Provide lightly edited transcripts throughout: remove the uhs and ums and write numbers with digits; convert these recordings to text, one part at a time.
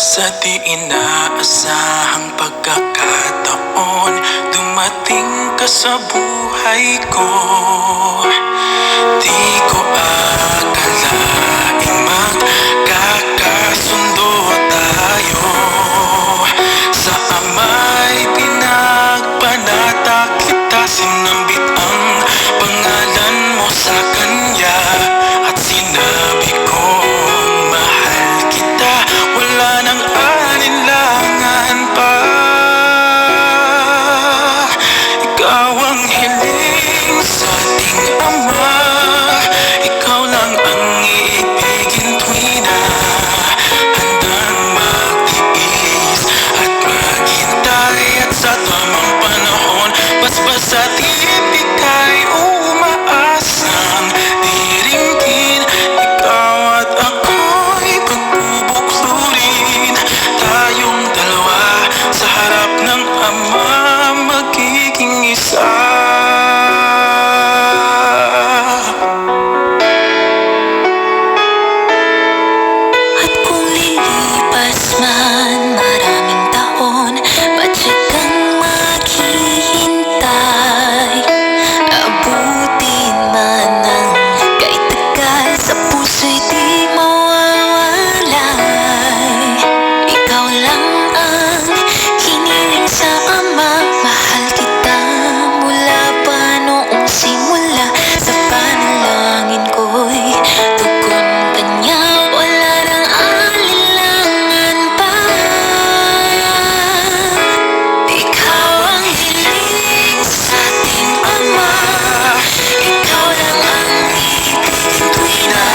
Sa di inaasahang pagkakataon, dumating ka sa buhay ko. Di ko akalaing magkakasundo tayo. Sa ama'y pinagpanata kita, sinambit ang pangalan mo sa kanya. At sinabi kong mahal kita, wala nang alinlangan pa. Ikaw ang hiling sa ating ama, ikaw lang ang iibigin tuwi na handang magtiis at maghintay. At sa tamang panahon, basbas at ibigay, umaasang diringgin. Ikaw at ako'y pagbubuklurin, tayong dalawa sa harap ng Ama, magiging isa. At kung lilipas man maraming taon, padya kang maghihintay. Abutin man ang kahit tagal, sa puso'y di mawawalay. Ikaw lang ang hiniling sa Ama, mahal kita mula pa noong simula. Sa panalangin ko'y tugon kanya, wala nang alinlangan pa. Ikaw ang hiling sa ating Ama, ikaw lang ang ibigin tuwi na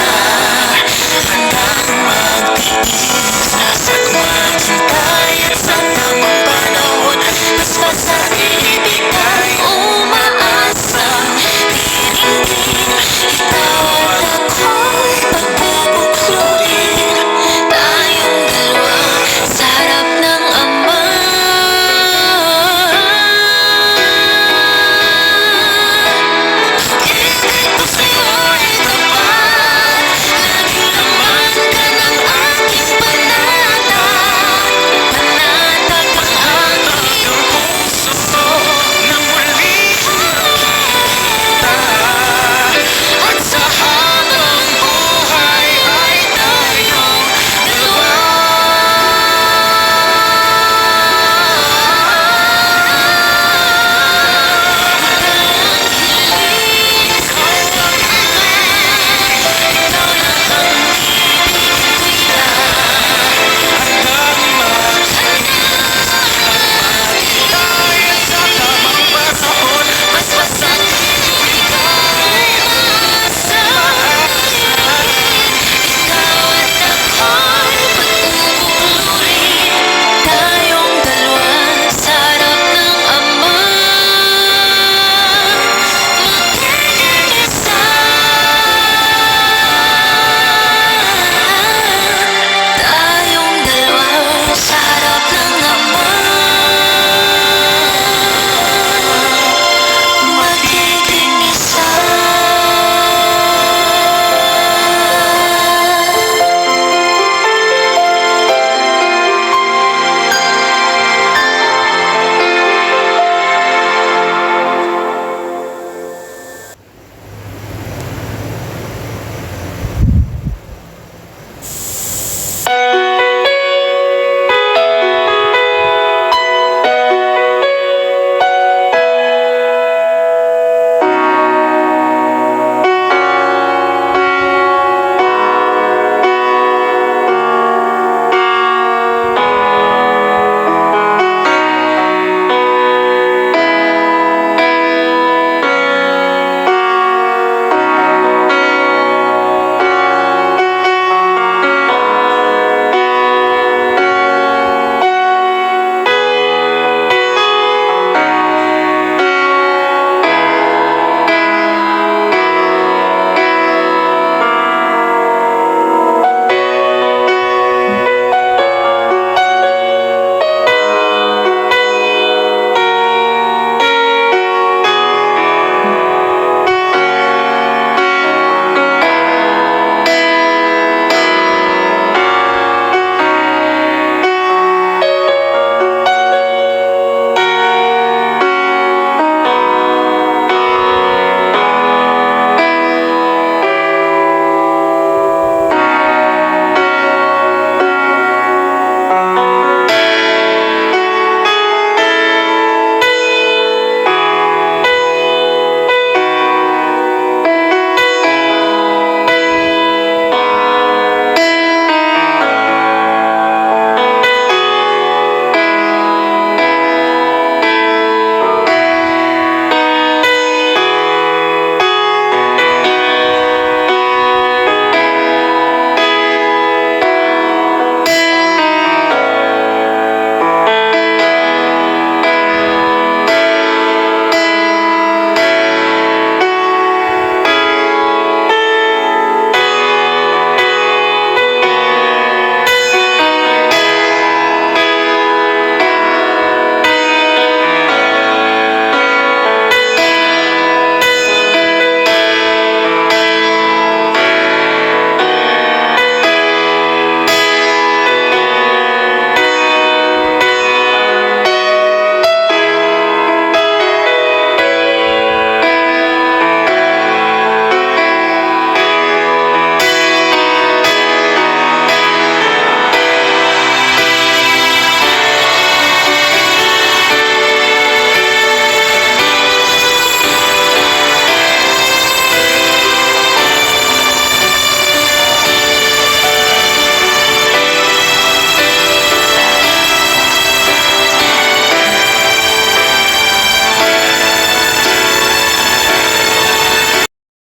handang magtiis at maghintay. At sa tamang panahon, basbas at ibigay, umaasang diringgin. Ikaw at ako'y pagbubuklurin, tayong dalawa sa harap ng Ama. Pag-ibig ko sa'yo'y tapat, laging laman ka ng aking panatag. Panatag ang aking puso Na muli kita, at sa habang buhay ay tayong dalawa.